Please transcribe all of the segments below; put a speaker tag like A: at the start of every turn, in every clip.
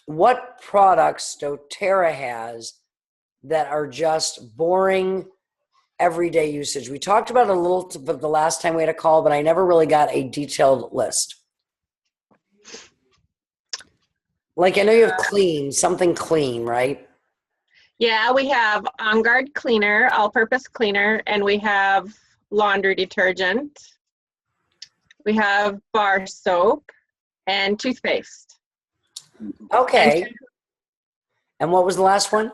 A: what products doTERRA has that are just boring everyday usage. We talked about it a little but the last time we had a call, but I never really got a detailed list. Like I know you have clean, something clean, right?
B: Yeah, we have On Guard cleaner, all-purpose cleaner, and we have laundry detergent. We have bar soap and toothpaste.
A: Okay. And what was the last one?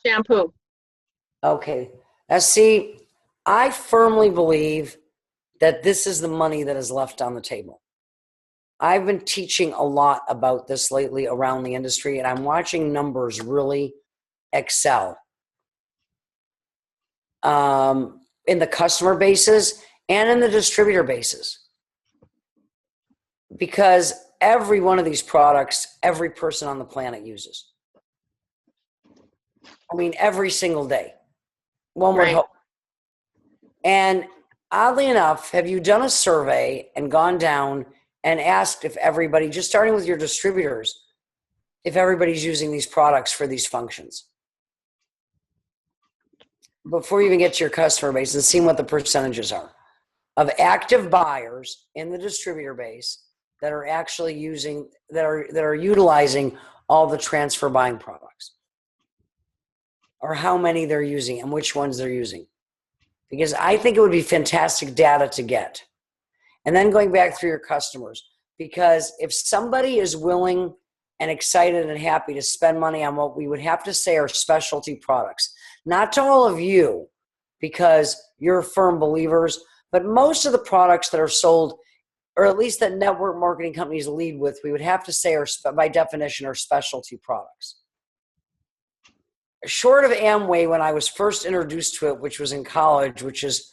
B: Shampoo.
A: Okay. Now see, I firmly believe that this is the money that is left on the table. I've been teaching a lot about this lately around the industry, and I'm watching numbers really excel in the customer bases and in the distributor bases. Because every one of these products, every person on the planet uses. I mean, every single day. One would hope. And oddly enough, have you done a survey and gone down and asked if everybody, just starting with your distributors, if everybody's using these products for these functions? Before you even get to your customer base and seeing what the percentages are of active buyers in the distributor base that are actually using, that are utilizing all the transfer buying products, or how many they're using and which ones they're using. Because I think it would be fantastic data to get. And then going back through your customers, because if somebody is willing and excited and happy to spend money on what we would have to say are specialty products, not to all of you, because you're firm believers, but most of the products that are sold, or at least that network marketing companies lead with, we would have to say are, by definition, are specialty products. Short of Amway, when I was first introduced to it, which was in college, which is,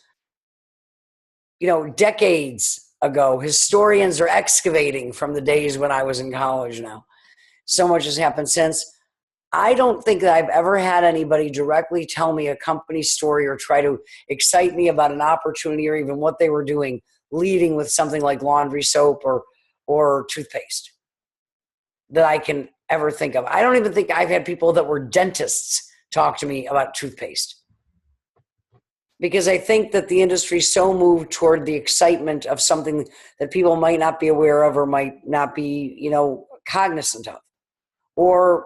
A: decades ago. Historians are excavating from the days when I was in college now. So much has happened since. I don't think that I've ever had anybody directly tell me a company story or try to excite me about an opportunity or even what they were doing, leading with something like laundry soap or toothpaste that I can ever think of. I don't even think I've had people that were dentists talk to me about toothpaste, because I think that the industry so moved toward the excitement of something that people might not be aware of or might not be, cognizant of, or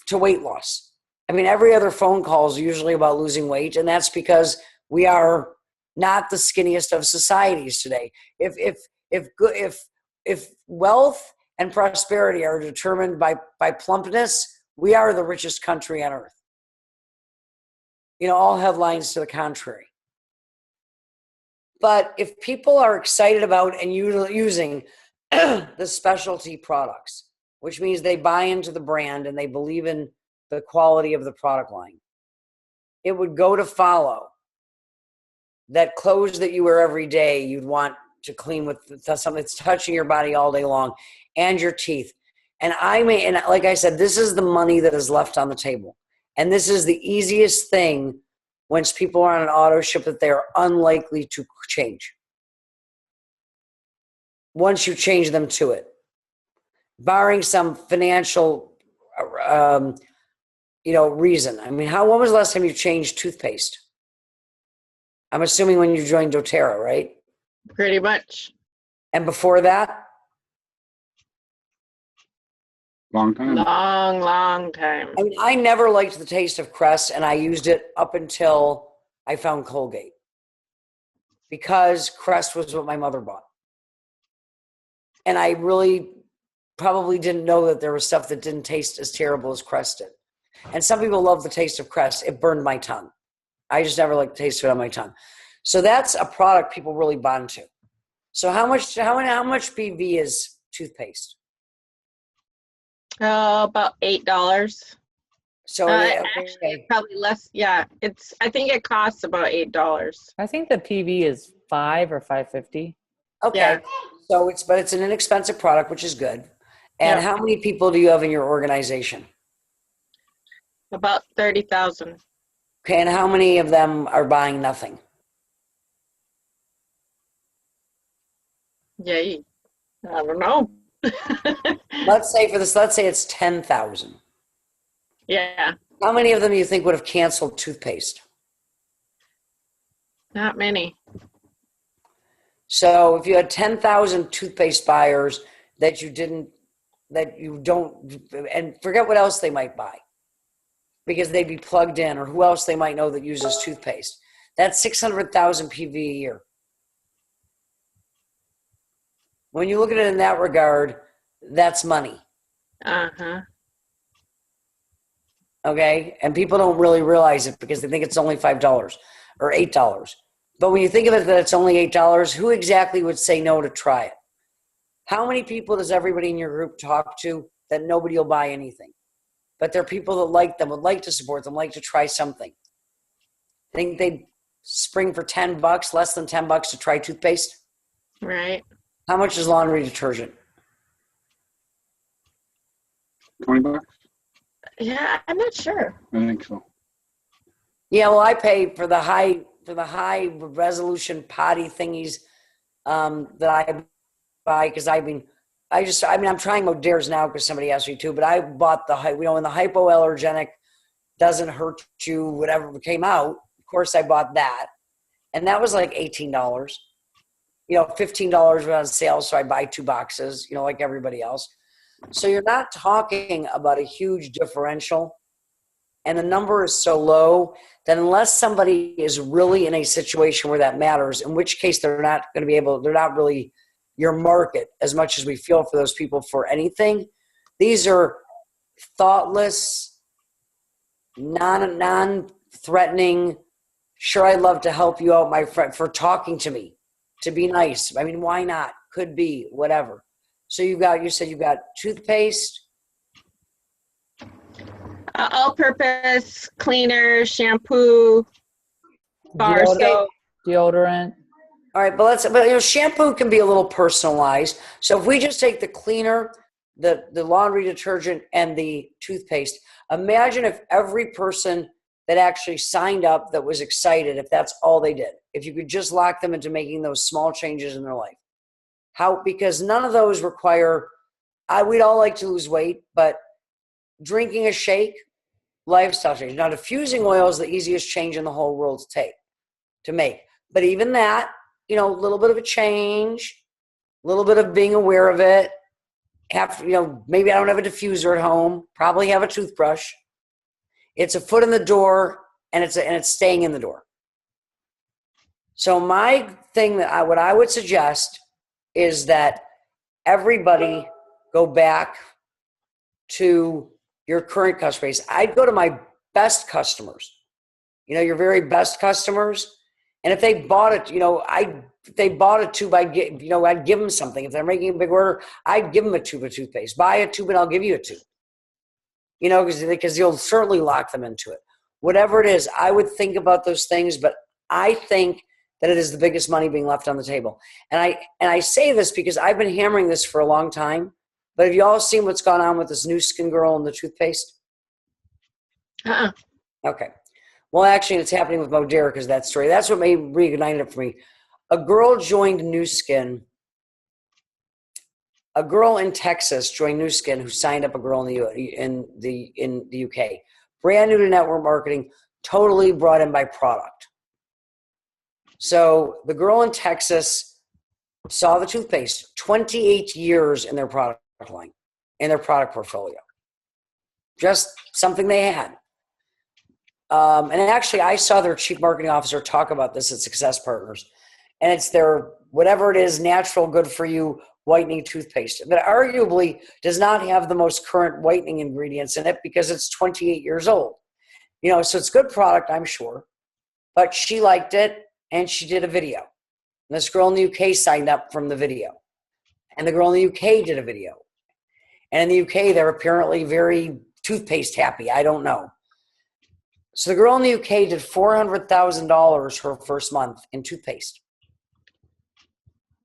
A: to weight loss. I mean, every other phone call is usually about losing weight, and that's because we are not the skinniest of societies today. If wealth and prosperity are determined by plumpness, we are the richest country on earth. All headlines to the contrary. But if people are excited about and using the specialty products, which means they buy into the brand and they believe in the quality of the product line, it would go to follow that clothes that you wear every day, you'd want to clean with something that's touching your body all day long, and your teeth. And like I said, this is the money that is left on the table. And this is the easiest thing once people are on an auto ship that they are unlikely to change. Once you change them to it, barring some financial, reason. I mean, when was the last time you changed toothpaste? I'm assuming when you joined doTERRA, right?
B: Pretty much.
A: And before that?
C: Long time.
B: Long time.
A: I mean, I never liked the taste of Crest, and I used it up until I found Colgate, because Crest was what my mother bought. And I really probably didn't know that there was stuff that didn't taste as terrible as Crest did. And some people love the taste of Crest. It burned my tongue. I just never liked the taste of it on my tongue. So that's a product people really bond to. So how much PV is toothpaste?
B: About $8.
A: So
B: actually, probably less. Yeah, I think it costs about $8.
D: I think the PV is $5 or $5.50.
A: Okay, yeah. So it's an inexpensive product, which is good. And How many people do you have in your organization?
B: About 30,000.
A: Okay, and how many of them are buying nothing?
B: Yeah, I don't know.
A: Let's say it's 10,000.
B: Yeah,
A: How many of them do you think would have canceled toothpaste?
B: not many.
A: So if you had 10,000 toothpaste buyers that you don't, and forget what else they might buy because they'd be plugged in, or who else they might know that uses toothpaste. That's 600,000 PV a year. When you look at it in that regard, that's money.
B: Uh-huh.
A: Okay? And people don't really realize it because they think it's only $5 or $8. But when you think of it that it's only $8, who exactly would say no to try it? How many people does everybody in your group talk to that nobody will buy anything? But there are people that like them, would like to support them, like to try something. Think they'd spring for $10, less than $10 to try toothpaste?
B: Right.
A: How much is laundry detergent?
C: 20 bucks?
B: Yeah, I'm not sure.
C: I think so.
A: Yeah, well, I pay for the high resolution potty thingies that I buy because I'm trying Moderna's now because somebody asked me to, but I bought when the hypoallergenic doesn't hurt you, whatever came out. Of course, I bought that, and that was like $18. $15 on sale, so I buy 2 boxes. Like everybody else. So you're not talking about a huge differential, and the number is so low that unless somebody is really in a situation where that matters, in which case they're not really your market as much as we feel for those people for anything. These are thoughtless, non-threatening, sure, I'd love to help you out, my friend, for talking to me, to be nice. I mean, why not? Could be, whatever. So you said you've got toothpaste.
B: All-purpose cleaner, shampoo, bar soap.
D: Deodorant.
A: All right, but shampoo can be a little personalized. So if we just take the cleaner, the laundry detergent, and the toothpaste, imagine if every person that actually signed up that was excited, if that's all they did, if you could just lock them into making those small changes in their life. Because none of those require, we'd all like to lose weight, but drinking a shake, lifestyle change. Now, diffusing oil is the easiest change in the whole world to make. But even that, a little bit of a change, a little bit of being aware of it. Maybe I don't have a diffuser at home, probably have a toothbrush. It's a foot in the door, and it's staying in the door. So my thing what I would suggest is that everybody go back to your current customer base. I'd go to my best customers, your very best customers. And if they bought it, if they bought a tube, I'd give them something. If they're making a big order, I'd give them a tube of toothpaste. Buy a tube and I'll give you a tube. Because you'll certainly lock them into it. Whatever it is, I would think about those things, but I think that it is the biggest money being left on the table. And I say this because I've been hammering this for a long time, but have you all seen what's gone on with this new skin girl and the toothpaste?
B: Uh-uh.
A: Okay. Well, actually, it's happening with Modera because that story. That's what reignited it for me. A girl joined New Skin. A girl in Texas joined New Skin who signed up a girl in the UK. Brand new to network marketing, totally brought in by product. So the girl in Texas saw the toothpaste, 28 years in their product line, in their product portfolio. Just something they had. And actually, I saw their chief marketing officer talk about this at Success Partners. And it's their, whatever it is, natural, good for you, whitening toothpaste. But arguably does not have the most current whitening ingredients in it because it's 28 years old. So it's good product, I'm sure. But she liked it, and she did a video. And this girl in the UK signed up from the video. And the girl in the UK did a video. And in the UK, they're apparently very toothpaste happy. I don't know. So the girl in the UK did $400,000 her first month in toothpaste.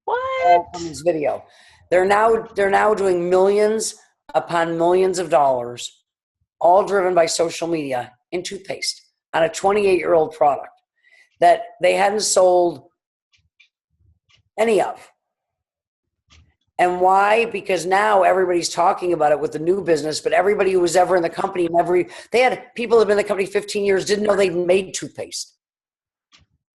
B: What?
A: From this video. They're now doing millions upon millions of dollars, all driven by social media in toothpaste on a 28-year-old product that they hadn't sold any of. And why? Because now everybody's talking about it with the new business, but everybody who was ever in the company, they had people who have been in the company 15 years, didn't know they made toothpaste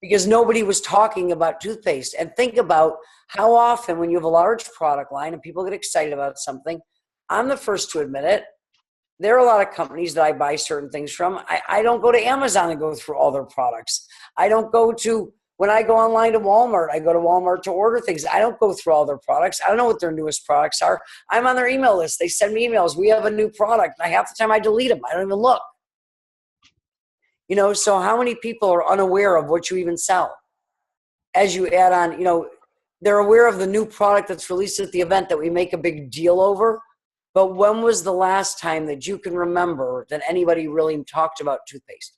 A: because nobody was talking about toothpaste. And think about how often when you have a large product line and people get excited about something, I'm the first to admit it. There are a lot of companies that I buy certain things from. I don't go to Amazon and go through all their products. I don't go to, when I go online to Walmart, I go to Walmart to order things. I don't go through all their products. I don't know what their newest products are. I'm on their email list. They send me emails. We have a new product. And half the time I delete them. I don't even look. So how many people are unaware of what you even sell? As you add on, they're aware of the new product that's released at the event that we make a big deal over. But when was the last time that you can remember that anybody really talked about toothpaste?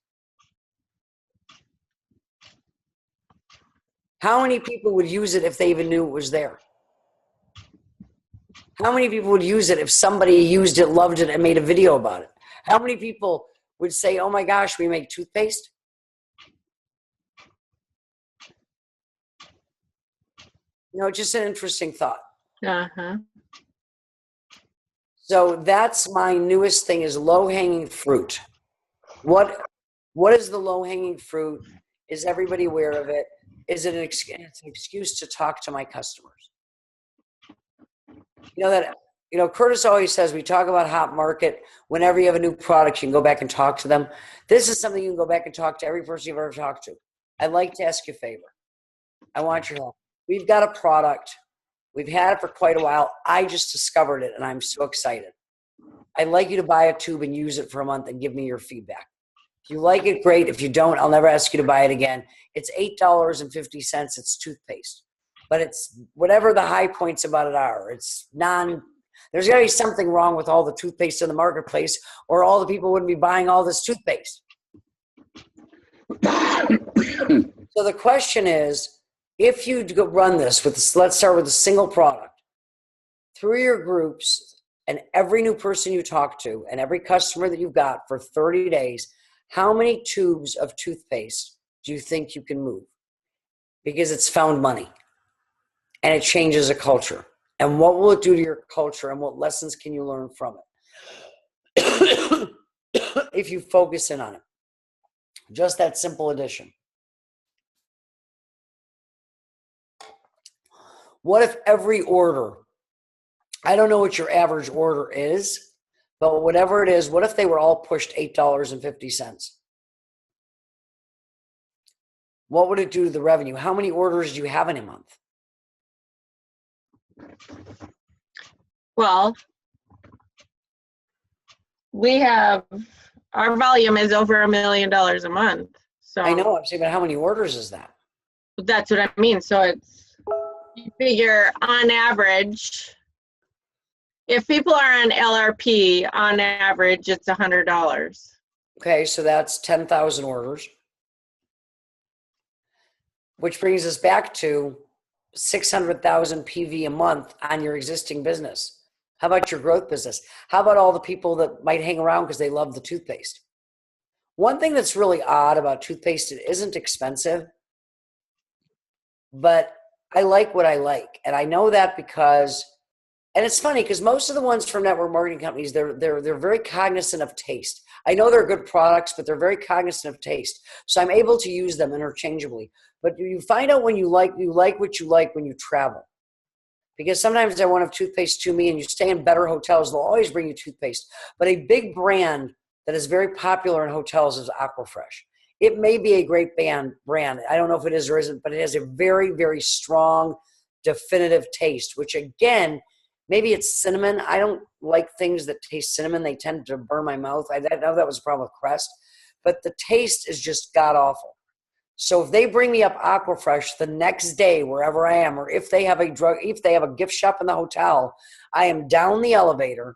A: How many people would use it if they even knew it was there? How many people would use it if somebody used it, loved it, and made a video about it? How many people would say, oh my gosh, we make toothpaste? Just an interesting thought.
B: Uh-huh.
A: So that's my newest thing is low-hanging fruit. What is the low-hanging fruit? Is everybody aware of it? Is it it's an excuse to talk to my customers? Curtis always says we talk about hot market. Whenever you have a new product, you can go back and talk to them. This is something you can go back and talk to every person you've ever talked to. I'd like to ask you a favor. I want your help. We've got a product. We've had it for quite a while. I just discovered it, and I'm so excited. I'd like you to buy a tube and use it for a month and give me your feedback. If you like it, great. If you don't, I'll never ask you to buy it again. It's $8.50. It's toothpaste. But it's whatever the high points about it are. It's there's got to be something wrong with all the toothpaste in the marketplace, or all the people wouldn't be buying all this toothpaste. So the question is, if you run this let's start with a single product through your groups and every new person you talk to and every customer that you've got for 30 days, how many tubes of toothpaste do you think you can move? Because it's found money and it changes a culture. And what will it do to your culture and what lessons can you learn from it? If you focus in on it. Just that simple addition. What if every order, I don't know what your average order is, but whatever it is, what if they were all pushed $8.50? What would it do to the revenue? How many orders do you have in a month?
B: Well, our volume is over $1 million a month. So
A: I know, I'm saying, but how many orders is that?
B: that's what I mean. So you figure on average, if people are on LRP, on average, it's $100.
A: Okay, so that's 10,000 orders. Which brings us back to 600,000 PV a month on your existing business. How about your growth business? How about all the people that might hang around because they love the toothpaste? One thing that's really odd about toothpaste, it isn't expensive, but I like what I like. And I know that because, and it's funny because most of the ones from network marketing companies, they're very cognizant of taste. I know they're good products, but they're very cognizant of taste. So I'm able to use them interchangeably. But you find out when you like what you like when you travel. Because sometimes they won't have toothpaste to me, and you stay in better hotels, they'll always bring you toothpaste. But a big brand that is very popular in hotels is Aquafresh. It may be a great brand. I don't know if it is or isn't, but it has a very, very strong, definitive taste, which again, maybe it's cinnamon. I don't like things that taste cinnamon. They tend to burn my mouth. I know that was a problem with Crest. But the taste is just god-awful. So if they bring me up Aquafresh the next day, wherever I am, or if they have a gift shop in the hotel, I am down the elevator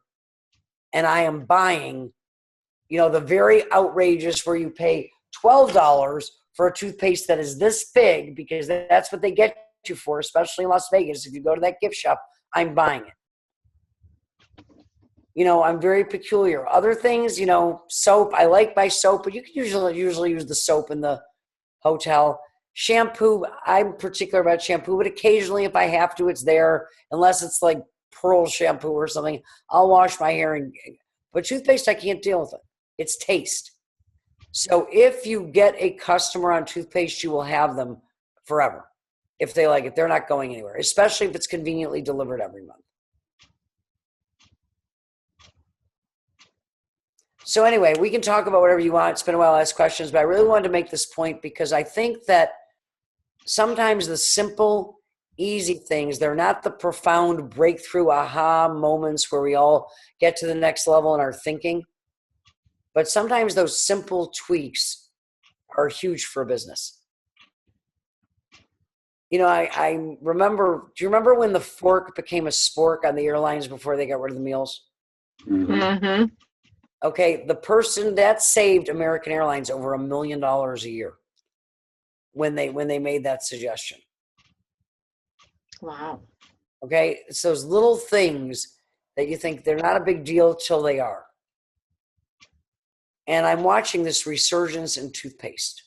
A: and I am buying, the very outrageous where you pay $12 for a toothpaste that is this big, because that's what they get you for, especially in Las Vegas. If you go to that gift shop, I'm buying it. I'm very peculiar. Other things, soap, I like my soap, but you can usually use the soap in the hotel. Shampoo, I'm particular about shampoo, but occasionally if I have to, it's there. Unless it's like Pearl shampoo or something, I'll wash my hair. But toothpaste, I can't deal with it. It's taste. So if you get a customer on toothpaste, you will have them forever. If they like it, they're not going anywhere, especially if it's conveniently delivered every month. So anyway, we can talk about whatever you want. It's been a while to ask questions, but I really wanted to make this point because I think that sometimes the simple, easy things, they're not the profound breakthrough aha moments where we all get to the next level in our thinking. But sometimes those simple tweaks are huge for a business. You know, I remember, do you remember when the fork became a spork on the airlines before they got rid of the meals?
B: Mm-hmm.
A: Okay, the person that saved American Airlines over $1 million a year when they made that suggestion.
B: Wow.
A: Okay, it's those little things that you think they're not a big deal till they are. And I'm watching this resurgence in toothpaste.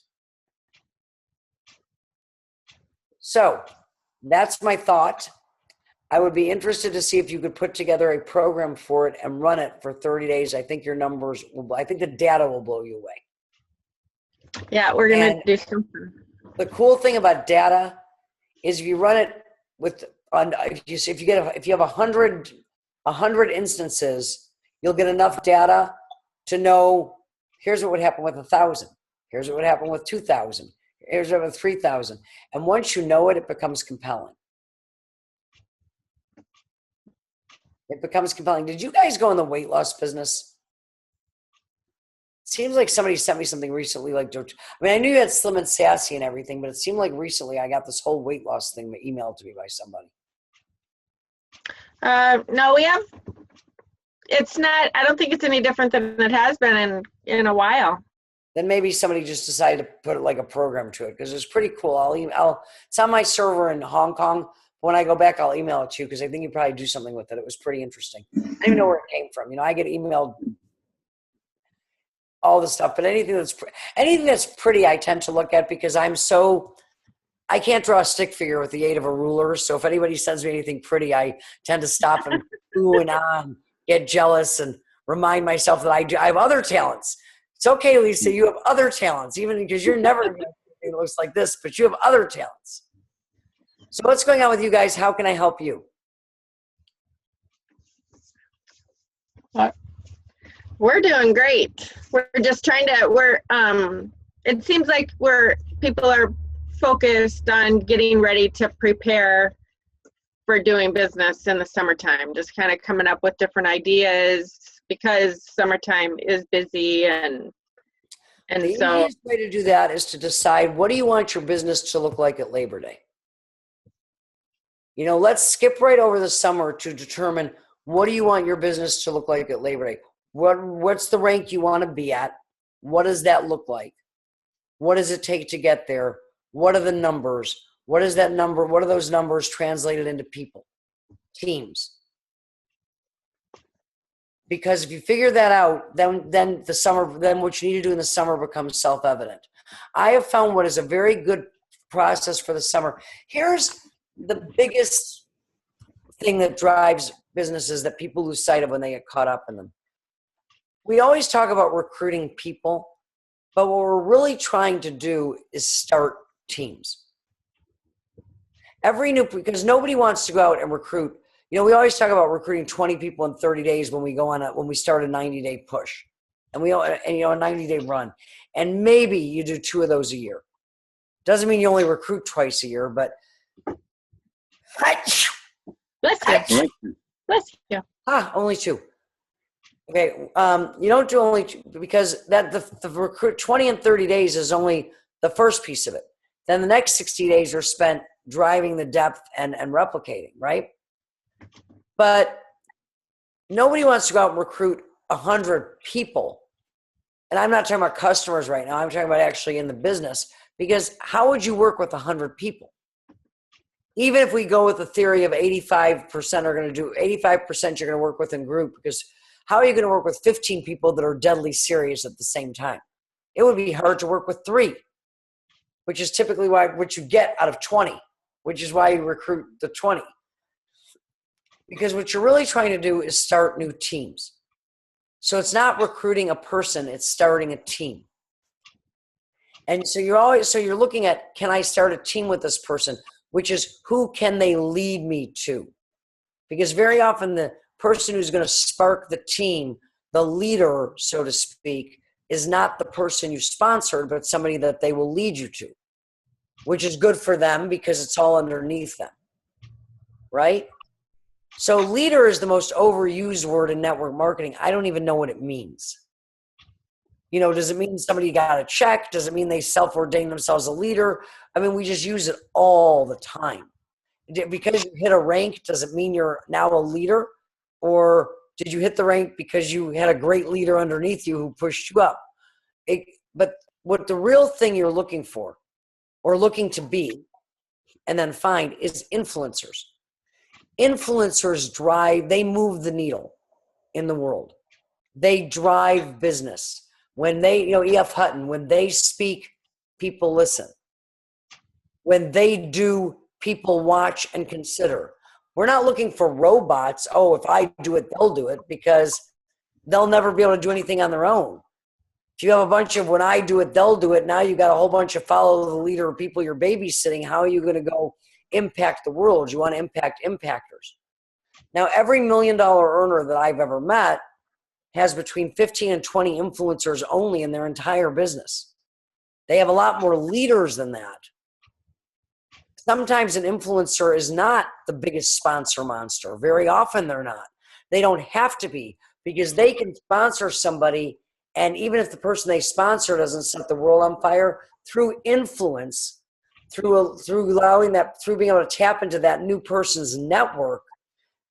A: So that's my thought. I would be interested to see if you could put together a program for it and run it for 30 days. I think your numbers will, I think the data will blow you away.
B: Yeah, we're going to
A: And
B: do something.
A: the cool thing about data is if you run it with, if you have 100 instances, you'll get enough data to know, here's what would happen with 1,000. Here's what would happen with 2,000. Here's what with 3,000. And once you know it, it becomes compelling. It becomes compelling. Did you guys go in the weight loss business? It seems like somebody sent me something recently. I mean, I knew you had Slim and Sassy and everything, but it seemed like recently I got this whole weight loss thing emailed to me by somebody.
B: No, we have, it's not, I don't think it's any different than it has been in a while.
A: Then maybe somebody just decided to put like a program to it because it's pretty cool. It's on my server in Hong Kong. When I go back, I'll email it to you because I think you probably do something with it. It was pretty interesting. I don't even know where it came from. You know, I get emailed all the stuff, but anything that's pretty, I tend to look at because I can't draw a stick figure with the aid of a ruler. So if anybody sends me anything pretty, I tend to stop and ooh and on, get jealous and remind myself that I have other talents. It's okay, Lisa, you have other talents, even because you're never going to do anything that looks like this, but you have other talents. So what's going on with you guys? How can I help you?
B: We're doing great. We're just trying to, it seems like people are focused on getting ready to prepare for doing business in the summertime, just kind of coming up with different ideas because summertime is busy and
A: the
B: so.
A: easiest way to do that is to decide, what do you want your business to look like at Labor Day? You know, let's skip right over the summer to determine, what do you want your business to look like at Labor Day? What's the rank you want to be at? What does that look like? What does it take to get there? What are the numbers? What is that number? What are those numbers translated into people, teams? Because if you figure that out, then what you need to do in the summer becomes self-evident. I have found what is a very good process for the summer. Here's the biggest thing that drives businesses that people lose sight of when they get caught up in them. We always talk about recruiting people, but what we're really trying to do is start teams. Because nobody wants to go out and recruit. You know, we always talk about recruiting 20 people in 30 days when we start a 90-day push, a 90-day run, and maybe you do 2 of those a year. Doesn't mean you only recruit twice a year, but
B: Bless you. Bless you.
A: only 2. Okay, you don't do only 2 because the recruit 20 and 30 days is only the first piece of it. Then the next 60 days are spent driving the depth and replicating, right? But nobody wants to go out and recruit 100 people. And I'm not talking about customers right now. I'm talking about actually in the business, because how would you work with 100 people? Even if we go with the theory of 85% are going to do 85% you're going to work with in group, because how are you going to work with 15 people that are deadly serious at the same time? It would be hard to work with 3. which is typically what you get out of 20, which is why you recruit the 20. Because what you're really trying to do is start new teams. So it's not recruiting a person, it's starting a team. And so you're looking at, can I start a team with this person, which is who can they lead me to? Because very often the person who's going to spark the team, the leader, so to speak, is not the person you sponsored, but somebody that they will lead you to, which is good for them because it's all underneath them, right? So leader is the most overused word in network marketing. I don't even know what it means. Does it mean somebody got a check? Does it mean they self-ordained themselves a leader? I mean, we just use it all the time. Because you hit a rank, does it mean you're now a leader? Or did you hit the rank because you had a great leader underneath you who pushed you up? But what the real thing you're looking for or looking to be and then find is influencers. Influencers they move the needle in the world. They drive business. When they, E.F. Hutton, when they speak, people listen. When they do, people watch and consider. We're not looking for robots. Oh, if I do it, they'll do it, because they'll never be able to do anything on their own. If you have a bunch of when I do it, they'll do it, now you got a whole bunch of follow the leader of people you're babysitting. How are you going to go impact the world? You want to impact impactors. Now, every $1 million earner that I've ever met has between 15 and 20 influencers only in their entire business. They have a lot more leaders than that. Sometimes an influencer is not the biggest sponsor monster. Very often they're not. They don't have to be, because they can sponsor somebody, and even if the person they sponsor doesn't set the world on fire, through influence, through being able to tap into that new person's network,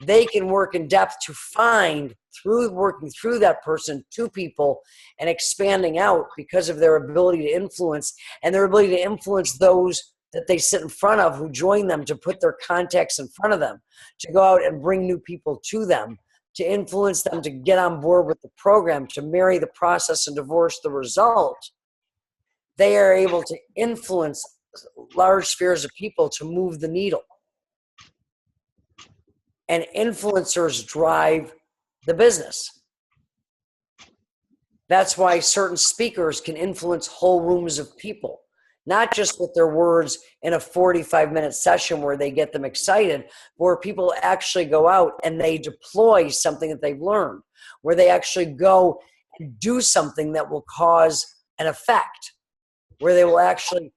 A: they can work in depth to find, through working through that person, to people and expanding out because of their ability to influence and their ability to influence those that they sit in front of who join them, to put their contacts in front of them, to go out and bring new people to them, to influence them to get on board with the program, to marry the process and divorce the result. They are able to influence large spheres of people to move the needle. And influencers drive the business. That's why certain speakers can influence whole rooms of people, not just with their words in a 45-minute session where they get them excited, where people actually go out and they deploy something that they've learned, where they actually go and do something that will cause an effect, where they will actually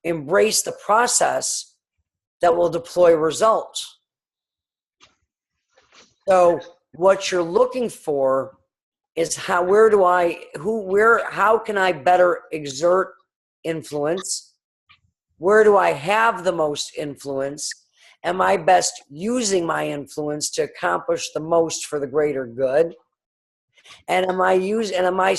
A: embrace the process that will deploy results. So what you're looking for is how can I better exert influence? Where do I have the most influence? Am I best using my influence to accomplish the most for the greater good? And am I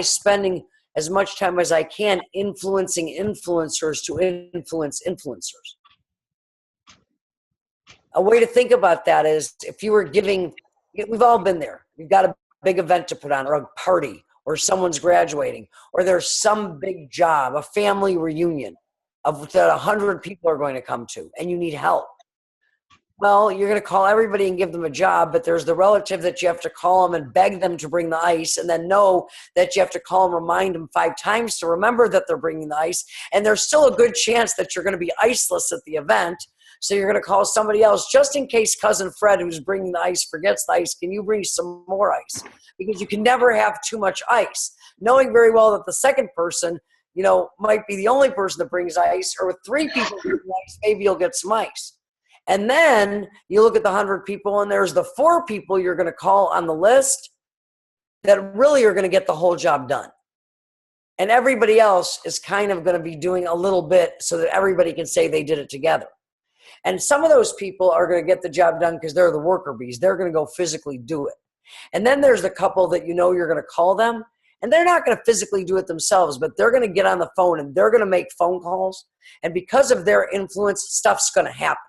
A: spending as much time as I can influencing influencers to influence influencers? A way to think about that is, if you were giving, we've all been there. You've got a big event to put on, or a party, or someone's graduating, or there's some big job, a family reunion that 100 people are going to come to, and you need help. Well, you're going to call everybody and give them a job, but there's the relative that you have to call them and beg them to bring the ice, and then know that you have to call them, remind them 5 times to remember that they're bringing the ice, and there's still a good chance that you're going to be iceless at the event. So you're going to call somebody else just in case cousin Fred, who's bringing the ice, forgets the ice. Can you bring some more ice? Because you can never have too much ice. Knowing very well that the second person, might be the only person that brings ice, or with 3 people bringing ice, maybe you'll get some ice. And then you look at the 100 people, and there's the 4 people you're going to call on the list that really are going to get the whole job done. And everybody else is kind of going to be doing a little bit so that everybody can say they did it together. And some of those people are going to get the job done because they're the worker bees. They're going to go physically do it. And then there's the couple that you're going to call them, and they're not going to physically do it themselves, but they're going to get on the phone and they're going to make phone calls. And because of their influence, stuff's going to happen.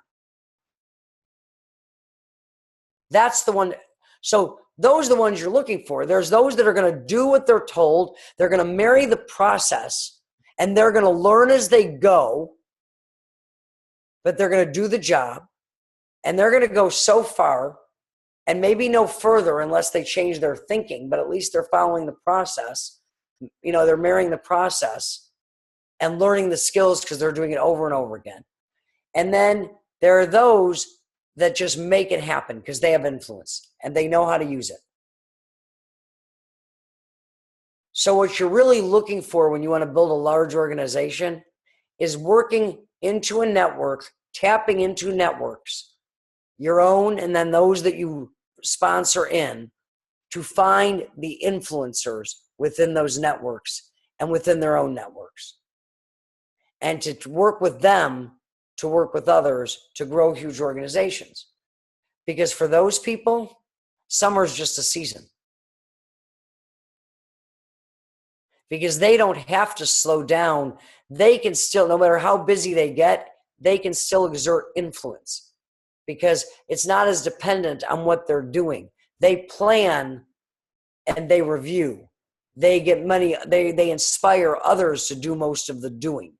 A: That's the one. So Those are the ones you're looking for. There's those that are going to do what they're told. They're going to marry the process, and they're going to learn as they go, but they're going to do the job, and they're going to go so far and maybe no further unless they change their thinking, but at least they're following the process. They're marrying the process and learning the skills because they're doing it over and over again. And then there are those that just make it happen because they have influence and they know how to use it. So what you're really looking for when you want to build a large organization is working into a network, tapping into networks, your own and then those that you sponsor in, to find the influencers within those networks and within their own networks. And to work with them, to work with others, to grow huge organizations. Because for those people, summer's just a season. Because they don't have to slow down. They can still, no matter how busy they get, they can still exert influence. Because it's not as dependent on what they're doing. They plan and they review. They get money, they inspire others to do most of the doing.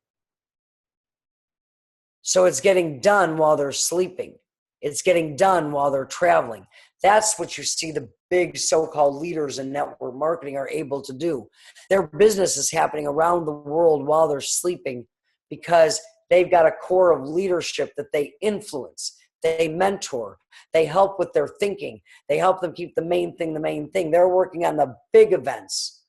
A: So it's getting done while they're sleeping. It's getting done while they're traveling. That's what you see the big so-called leaders in network marketing are able to do. Their business is happening around the world while they're sleeping because they've got a core of leadership that they influence. They mentor. They help with their thinking. They help them keep the main thing. They're working on the big events.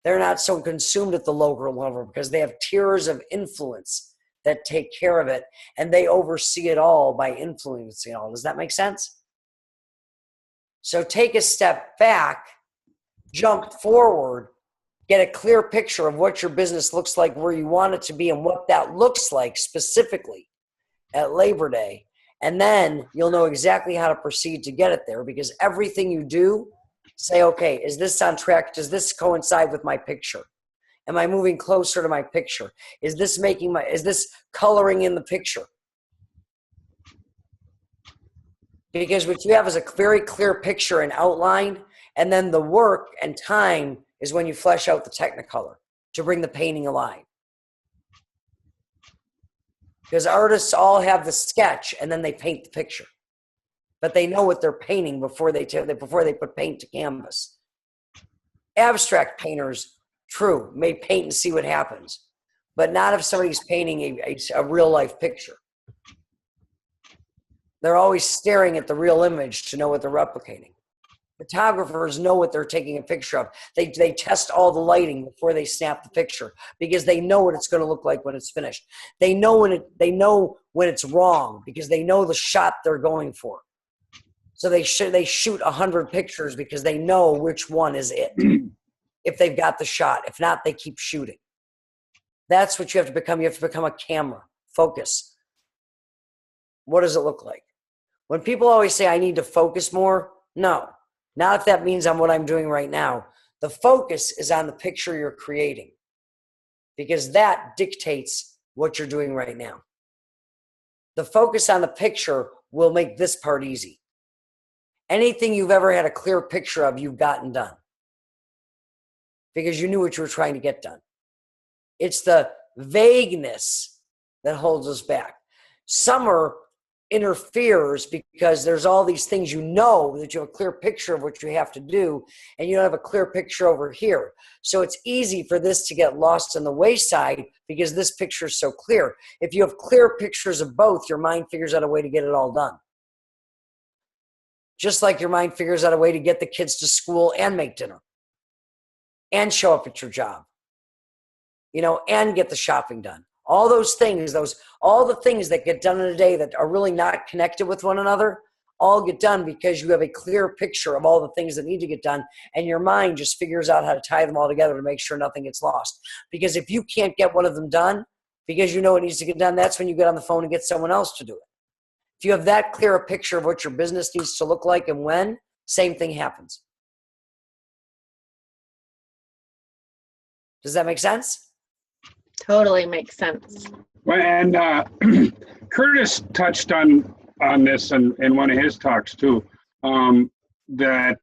A: They're not so consumed at the local level because they have tiers of influence that take care of it, and they oversee it all by influencing it all. Does that make sense? So take a step back, jump forward, get a clear picture of what your business looks like, where you want it to be, and what that looks like specifically at Labor Day. And then you'll know exactly how to proceed to get it there, because everything you do, say, okay, is this on track? Does this coincide with my picture? Am I moving closer to my picture? Is this coloring in the picture? Because what you have is a very clear picture and outline, and then the work and time is when you flesh out the Technicolor to bring the painting alive. Because artists all have the sketch and then they paint the picture. But they know what they're painting before they put paint to canvas. Abstract painters, true, may paint and see what happens, but not if somebody's painting a real life picture. They're always staring at the real image to know what they're replicating. Photographers know what they're taking a picture of. They test all the lighting before they snap the picture because they know what it's going to look like when it's finished. They know when it's wrong because they know the shot they're going for. So they shoot 100 pictures because they know which one is it. If they've got the shot. If not, they keep shooting. That's what you have to become. You have to become a camera. Focus. What does it look like? When people always say, I need to focus more, no. Not if that means on what I'm doing right now. The focus is on the picture you're creating, because that dictates what you're doing right now. The focus on the picture will make this part easy. Anything you've ever had a clear picture of, you've gotten done because you knew what you were trying to get done. It's the vagueness that holds us back. Summer interferes because there's all these things that you have a clear picture of what you have to do, and you don't have a clear picture over here. So it's easy for this to get lost on the wayside because this picture is so clear. If you have clear pictures of both, your mind figures out a way to get it all done. Just like your mind figures out a way to get the kids to school and make dinner and show up at your job, and get the shopping done. All those things, all the things that get done in a day that are really not connected with one another, all get done because you have a clear picture of all the things that need to get done, and your mind just figures out how to tie them all together to make sure nothing gets lost. Because if you can't get one of them done because you know it needs to get done, that's when you get on the phone and get someone else to do it. If you have that clear a picture of what your business needs to look like and when, same thing happens. Does that make sense?
B: Totally makes sense.
C: Well, and Curtis touched on this in one of his talks too. that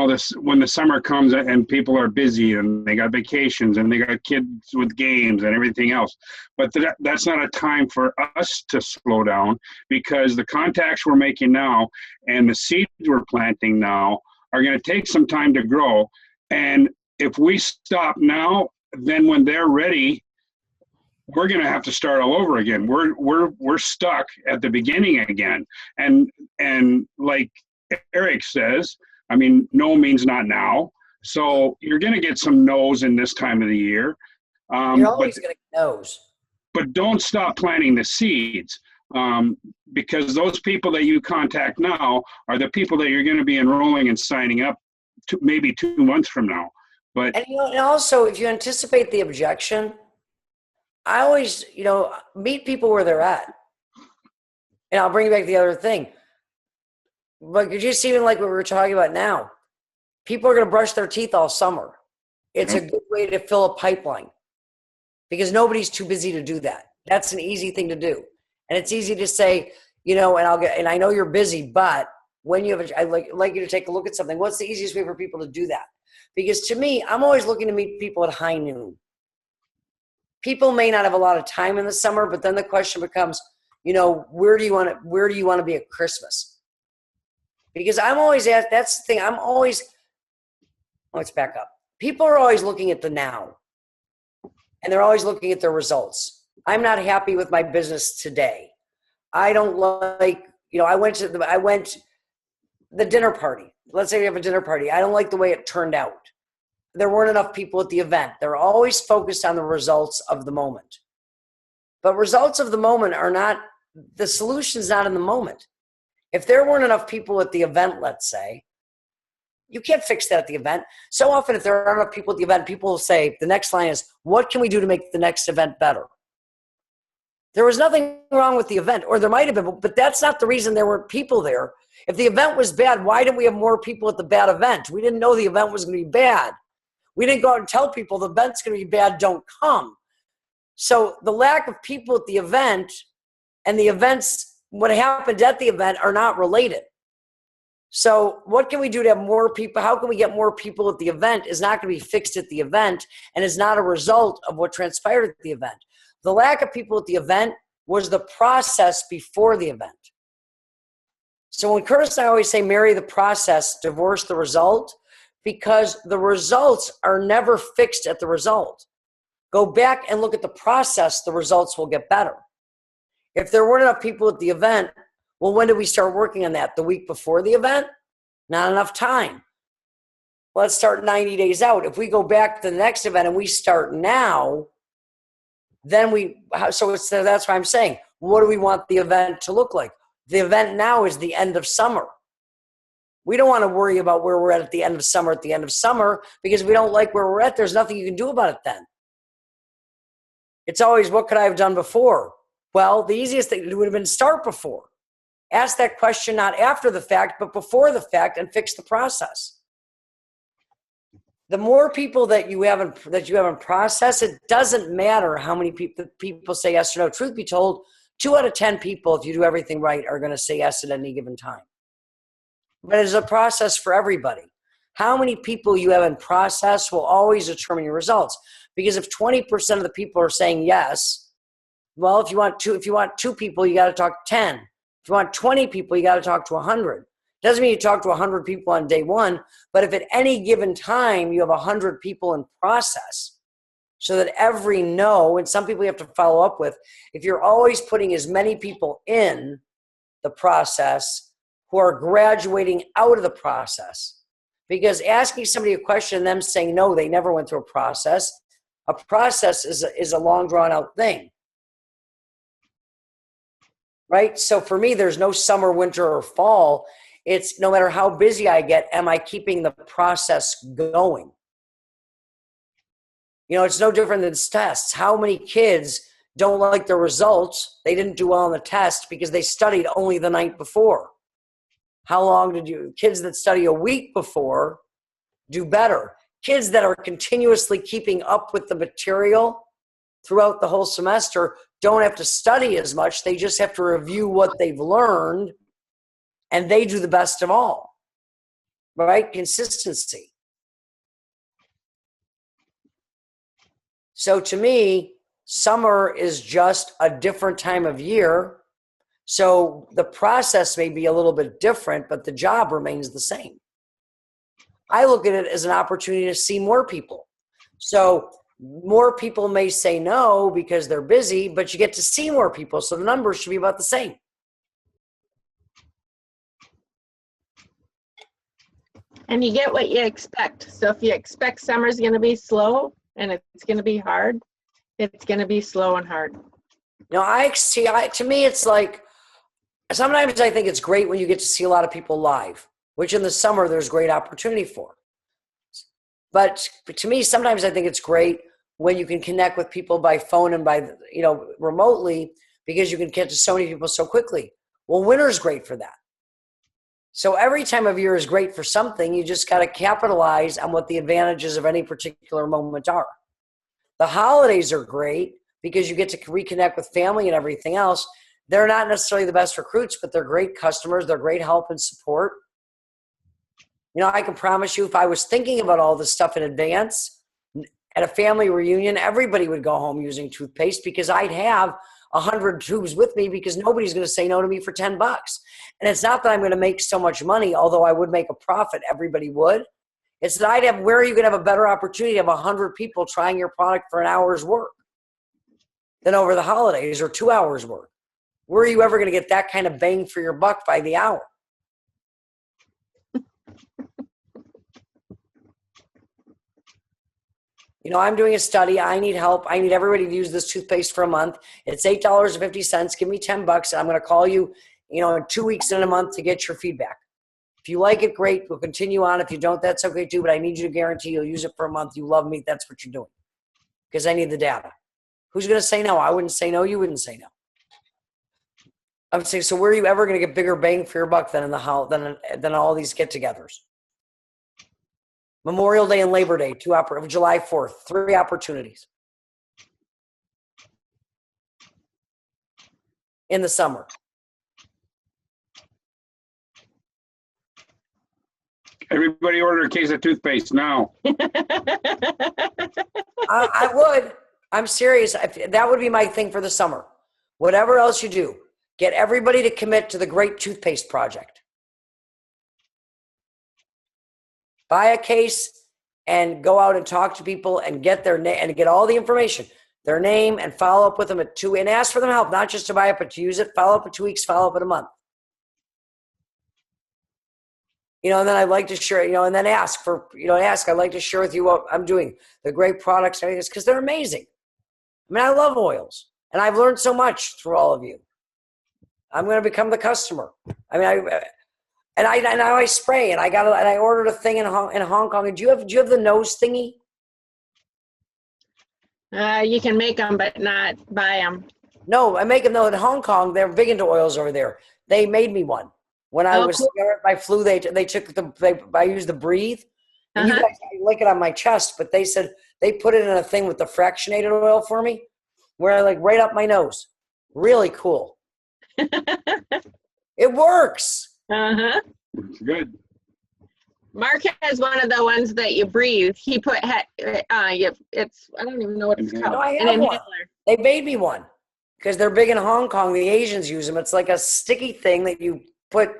C: this when the summer comes and people are busy and they got vacations and they got kids with games and everything else, but that's not a time for us to slow down, because the contacts we're making now and the seeds we're planting now are going to take some time to grow. And if we stop now, then when they're ready, we're going to have to start all over again. We're stuck at the beginning again. And like Eric says, I mean, no means not now. So you're going to get some no's in this time of the year.
A: You're always going to get no's.
C: But don't stop planting the seeds, because those people that you contact now are the people that you're going to be enrolling and signing up to maybe 2 months from now. But
A: and also, if you anticipate the objection, I always, meet people where they're at. And I'll bring you back to the other thing. But just even like what we were talking about now, people are going to brush their teeth all summer. It's a good way to fill a pipeline because nobody's too busy to do that. That's an easy thing to do. And it's easy to say, and I know you're busy, but when you have, I'd like you to take a look at something. What's the easiest way for people to do that? Because to me, I'm always looking to meet people at high noon. People may not have a lot of time in the summer, but then the question becomes, where do you want to be at Christmas? Because I'm always asked, that's the thing. Let's back up. People are always looking at the now, and they're always looking at their results. I'm not happy with my business today. I don't like, I went to the dinner party. Let's say we have a dinner party. I don't like the way it turned out. There weren't enough people at the event. They're always focused on the results of the moment. But results of the moment are not, the solution's not in the moment. If there weren't enough people at the event, let's say, you can't fix that at the event. So often if there aren't enough people at the event, people will say, the next line is, what can we do to make the next event better? There was nothing wrong with the event, or there might have been, but that's not the reason there weren't people there. If the event was bad, why didn't we have more people at the bad event? We didn't know the event was going to be bad. We didn't go out and tell people the event's going to be bad, don't come. So the lack of people at the event and the events, what happened at the event, are not related. So what can we do to have more people? How can we get more people at the event is not going to be fixed at the event and is not a result of what transpired at the event. The lack of people at the event was the process before the event. So when Curtis and I always say marry the process, divorce the result, because the results are never fixed at the result. Go back and look at the process, the results will get better. If there weren't enough people at the event, well, when did we start working on that? The week before the event? Not enough time. Let's start 90 days out. If we go back to the next event and we start now, then that's why I'm saying, what do we want the event to look like? The event now is the end of summer. We don't want to worry about where we're at the end of summer, because if we don't like where we're at, there's nothing you can do about it then. It's always, what could I have done before? Well, the easiest thing to do would have been start before. Ask that question not after the fact, but before the fact, and fix the process. The more people that you have in process, it doesn't matter how many people say yes or no. Truth be told, 2 out of 10 people, if you do everything right, are going to say yes at any given time. But it's a process for everybody. How many people you have in process will always determine your results. Because if 20% of the people are saying yes, well, if you want 2 people, you got to talk to 10. If you want 20 people, you got to talk to 100. Doesn't mean you talk to 100 people on day one, but if at any given time you have 100 people in process, so that every no, and some people you have to follow up with, if you're always putting as many people in the process who are graduating out of the process, because asking somebody a question and them saying no, they never went through a process is a long drawn out thing. Right? So for me, there's no summer, winter, or fall. It's no matter how busy I get, am I keeping the process going? It's no different than tests. How many kids don't like the results? They didn't do well on the test because they studied only the night before. How long kids that study a week before do better? Kids that are continuously keeping up with the material throughout the whole semester don't have to study as much. They just have to review what they've learned, and they do the best of all. right? Consistency. So to me, summer is just a different time of year. So the process may be a little bit different, but the job remains the same. I look at it as an opportunity to see more people. So more people may say no because they're busy, but you get to see more people. So the numbers should be about the same.
B: And you get what you expect. So if you expect summer's going to be slow and it's going to be hard, it's going to be slow and hard.
A: You know, to me, it's like, sometimes I think it's great when you get to see a lot of people live, which in the summer there's great opportunity for. But to me, sometimes I think it's great when you can connect with people by phone and by, remotely, because you can get to so many people so quickly. Well, winter's great for that. So every time of year is great for something. You just got to capitalize on what the advantages of any particular moment are. The holidays are great because you get to reconnect with family and everything else. They're not necessarily the best recruits, but they're great customers. They're great help and support. I can promise you, if I was thinking about all this stuff in advance, at a family reunion, everybody would go home using toothpaste because I'd have 100 tubes with me because nobody's going to say no to me for $10. And it's not that I'm going to make so much money, although I would make a profit, everybody would. It's that where are you going to have a better opportunity to have 100 people trying your product for an hour's work than over the holidays or 2 hours work? Where are you ever going to get that kind of bang for your buck by the hour? I'm doing a study. I need help. I need everybody to use this toothpaste for a month. It's $8.50. Give me $10. And I'm going to call you, in 2 weeks and a month to get your feedback. If you like it, great. We'll continue on. If you don't, that's okay too. But I need you to guarantee you'll use it for a month. You love me. That's what you're doing. Because I need the data. Who's going to say no? I wouldn't say no. You wouldn't say no. I'm saying, so where are you ever going to get bigger bang for your buck than than all these get-togethers? Memorial Day and Labor Day, July 4th, 3 opportunities in the summer.
C: Everybody order a case of toothpaste now.
A: I would. I'm serious. That would be my thing for the summer. Whatever else you do, get everybody to commit to the Great Toothpaste Project. Buy a case and go out and talk to people and get their name and get all the information, their name, and follow up with them and ask for them help, not just to buy it, but to use it. Follow up in 2 weeks, follow up in a month. And then I'd like to share, and then I'd like to share with you what I'm doing, the great products and everything, because they're amazing. I mean, I love oils, and I've learned so much through all of you. I'm going to become the customer. I mean, now I spray, and I ordered a thing in Hong Kong. And do you have the nose thingy?
B: You can make them, but not buy them.
A: No, I make them though in Hong Kong. They're big into oils over there. They made me one when I was scared by flu. I used the Breathe, and you guys I like it on my chest, but they said they put it in a thing with the fractionated oil for me, where I right up my nose. Really cool. It works.
C: It's good.
B: Mark has one of the ones that you breathe. He put it's I don't even know what it's called.
A: No, I have one. They made me one because they're big in Hong Kong. The Asians use them. It's like a sticky thing that you put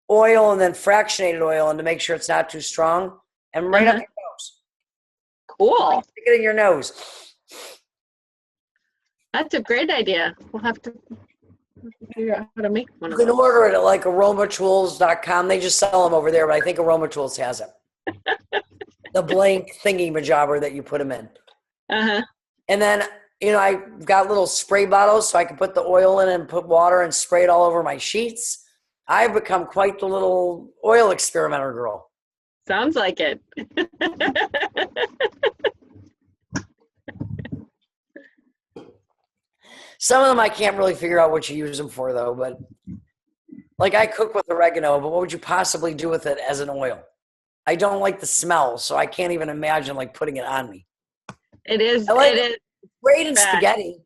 A: oil and then fractionated oil in to make sure it's not too strong, and right up your nose.
B: Cool.
A: Stick it in your nose.
B: That's a great idea. We'll have to figure out how to make one of
A: You can
B: those.
A: order it at like aromatools.com. They just sell them over there, but I think Aromatools has it. The blank thingy majobber that you put them in. And then, I've got little spray bottles so I can put the oil in and put water and spray it all over my sheets. I've become quite the little oil experimenter girl.
B: Sounds like it.
A: Some of them I can't really figure out what you use them for, though. But like I cook with oregano, but what would you possibly do with it as an oil? I don't like the smell, so I can't even imagine like putting it on me.
B: It is.
A: It
B: is
A: great in
B: bad.
A: spaghetti.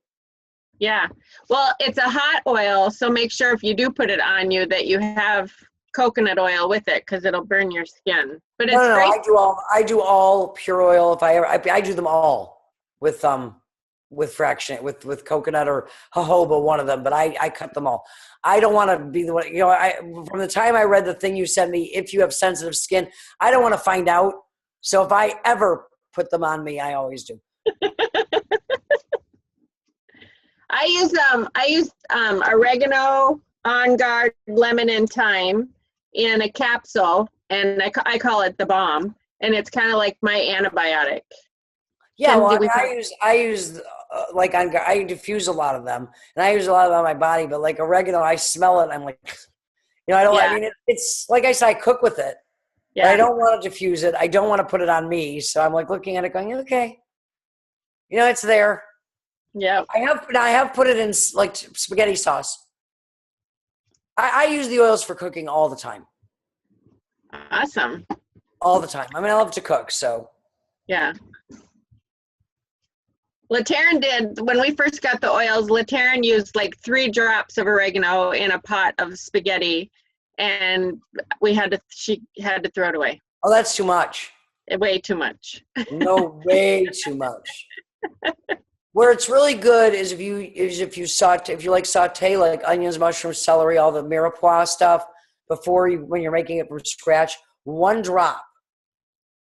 B: Yeah. Well, it's a hot oil, so make sure if you do put it on you that you have coconut oil with it because it'll burn your skin. But it's
A: No,
B: great.
A: I do all pure oil. If I do them all with fraction, with coconut or jojoba, one of them, but I cut them all. I don't want to be the one, from the time I read the thing you sent me, if you have sensitive skin, I don't want to find out. So if I ever put them on me, I always do.
B: I use oregano, On Guard, lemon, and thyme in a capsule, and I call it the bomb, and it's kind of like my antibiotic.
A: Yeah, well, I use like I diffuse a lot of them, and I use a lot of them on my body. But like oregano, I smell it. I'm like, I don't.
B: Yeah.
A: I mean, it's like I said, I cook with it.
B: Yeah.
A: But I don't want to diffuse it. I don't want to put it on me. So I'm like looking at it, going, okay, it's there.
B: Yeah.
A: I have put it in like spaghetti sauce. I use the oils for cooking all the time.
B: Awesome.
A: All the time. I mean, I love to cook, so.
B: Yeah. Latarin did, when we first got the oils, Latarin used like 3 drops of oregano in a pot of spaghetti, and she had to throw it away.
A: Oh, that's too much.
B: Way too much.
A: No, way too much. Where it's really good is if you like saute like onions, mushrooms, celery, all the mirepoix stuff when you're making it from scratch, 1 drop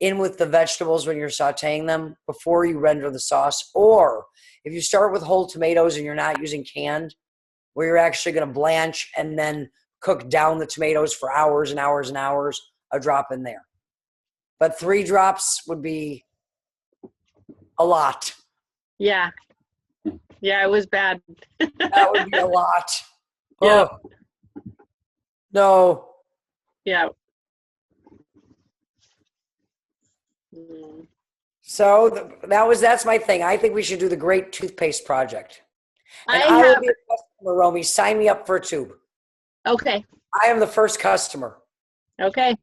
A: in with the vegetables when you're sauteing them before you render the sauce. Or if you start with whole tomatoes and you're not using canned, where you're actually going to blanch and then cook down the tomatoes for hours and hours and hours, a drop in there. But 3 drops would be a lot.
B: Yeah. Yeah, it was bad.
A: That would be a lot.
B: Yeah.
A: Oh. No.
B: Yeah. Mm.
A: So that's my thing. I think we should do the Great Toothpaste Project. And I will be a customer, Romy. Sign me up for a tube.
B: Okay.
A: I am the first customer.
B: Okay.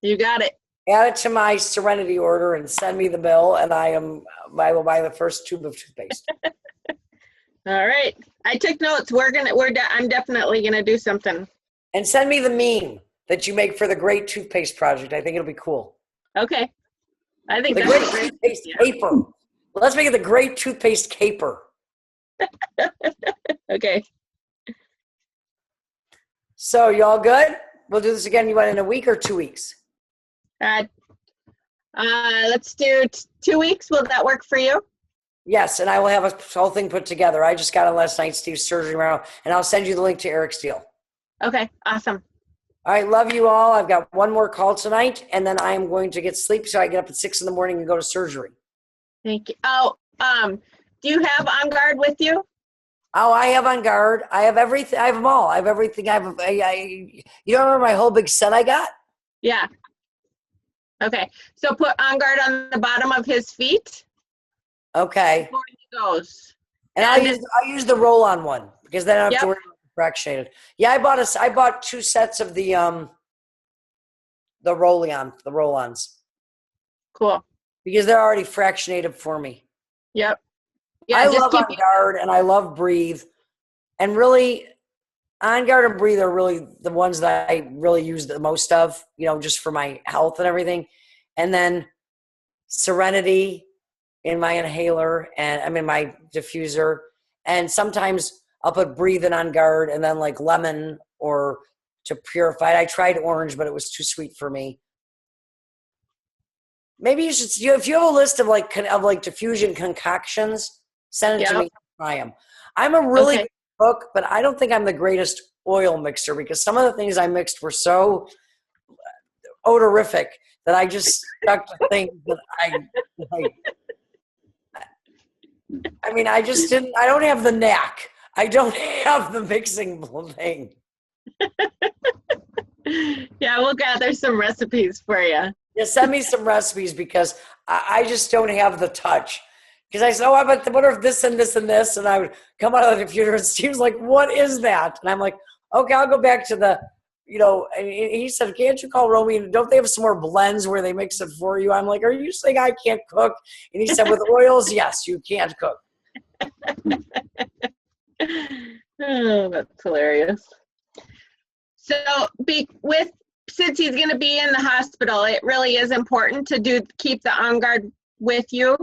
B: You got it.
A: Add it to my Serenity order and send me the bill, and I will buy the first tube of toothpaste.
B: All right. I took notes. I'm definitely gonna do something.
A: And send me the meme that you make for the Great Toothpaste Project. I think it'll be cool.
B: Okay. I think
A: the
B: that's
A: Great
B: a great
A: Toothpaste
B: idea.
A: Caper. Let's make it the Great Toothpaste Caper.
B: Okay.
A: So you all good? We'll do this again. You want in a week or 2 weeks?
B: Let's do 2 weeks. Will that work for you?
A: Yes, and I will have a whole thing put together. I just got it last night, Steve's surgery tomorrow, and I'll send you the link to Eric's deal.
B: Okay, awesome.
A: All right, love you all. I've got one more call tonight, and then I am going to get sleep, so I get up at 6 in the morning and go to surgery.
B: Thank you. Oh, do you have On Guard with you?
A: Oh, I have On Guard. I have everything. I have them all. I have everything. You don't remember my whole big set I got?
B: Yeah. Okay, so put On Guard on the bottom of his feet.
A: Okay.
B: Before he goes.
A: And I'll use the roll-on one because then I don't have to worry about the fractionated. Yeah, I bought 2 sets of the roll-ons.
B: Cool.
A: Because they're already fractionated for me.
B: Yep. Yeah,
A: I love On Guard and I love Breathe. And really, On Guard and Breathe are really the ones that I really use the most of, just for my health and everything. And then Serenity in my inhaler, and I'm in my diffuser. And sometimes I'll put Breathe and On Guard and then like lemon or to purify it. I tried orange, but it was too sweet for me. Maybe you should, if you have a list of like diffusion concoctions, send it to me. Try them. I'm a really good cook, but I don't think I'm the greatest oil mixer because some of the things I mixed were so odorific that I just stuck to things that I like. I mean, I don't have the knack. I don't have the mixing thing.
B: Yeah, we'll gather some recipes for you.
A: Yeah, send me some recipes because I just don't have the touch. Because I said, I wonder if this and this and this, and I would come out of the computer and Steve's like, what is that? And I'm like, okay, I'll go back to the, and he said, can't you call Romy? Don't they have some more blends where they mix it for you? I'm like, are you saying I can't cook? And he said, with oils, yes, you can't cook.
B: Oh, that's hilarious. So since he's going to be in the hospital, it really is important to keep the On Guard with you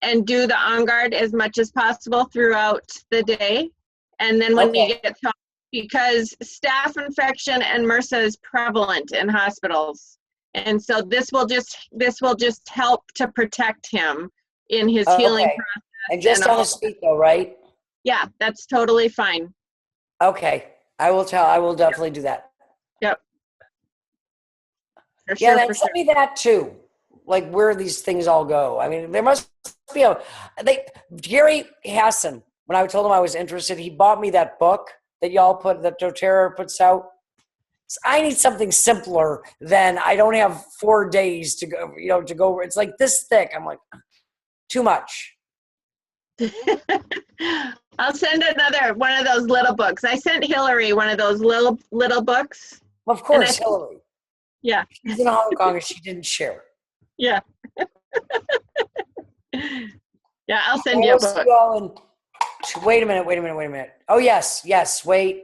B: and do the On Guard as much as possible throughout the day. And then when you get home, because staph infection and MRSA is prevalent in hospitals. And so this will just help to protect him in his healing process.
A: And just on his feet though, right?
B: Yeah, that's totally fine.
A: Okay. I will definitely do that.
B: Yep. For
A: Yeah,
B: sure,
A: and send me that too. Like where these things all go. I mean, there must be Gary Hassan, when I told him I was interested, he bought me that book that that doTERRA puts out. So I need something simpler than I don't have 4 days to go, to go. It's like this thick. I'm like, too much.
B: I'll send another one of those little books. I sent Hillary one of those little books.
A: Of course, Hillary.
B: Yeah.
A: She's in Hong Kong and she didn't share.
B: Yeah. Yeah, I'll send you a book.
A: Wait a minute. Oh, yes. Wait.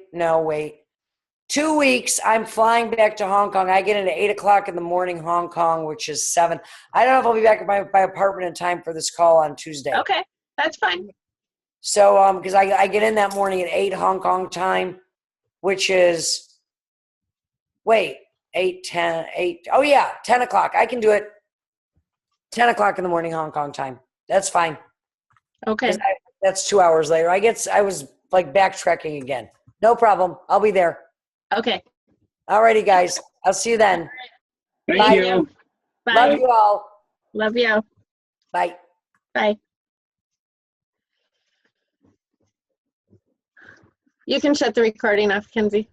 A: 2 weeks, I'm flying back to Hong Kong. I get in at 8 o'clock in the morning, Hong Kong, which is 7. I don't know if I'll be back at my apartment in time for this call on Tuesday.
B: Okay, that's fine.
A: So, because I get in that morning at 8 Hong Kong time, which is, 8, 10, 8. Oh, yeah, 10 o'clock. I can do it. 10 o'clock in the morning, Hong Kong time. That's fine.
B: Okay.
A: That's 2 hours later. I was like backtracking again. No problem. I'll be there.
B: Okay.
A: All righty, guys. I'll see you then.
C: Thank you.
B: Bye.
A: Love you all.
B: Love you.
A: Bye.
B: Bye. You can shut the recording off, Kenzie.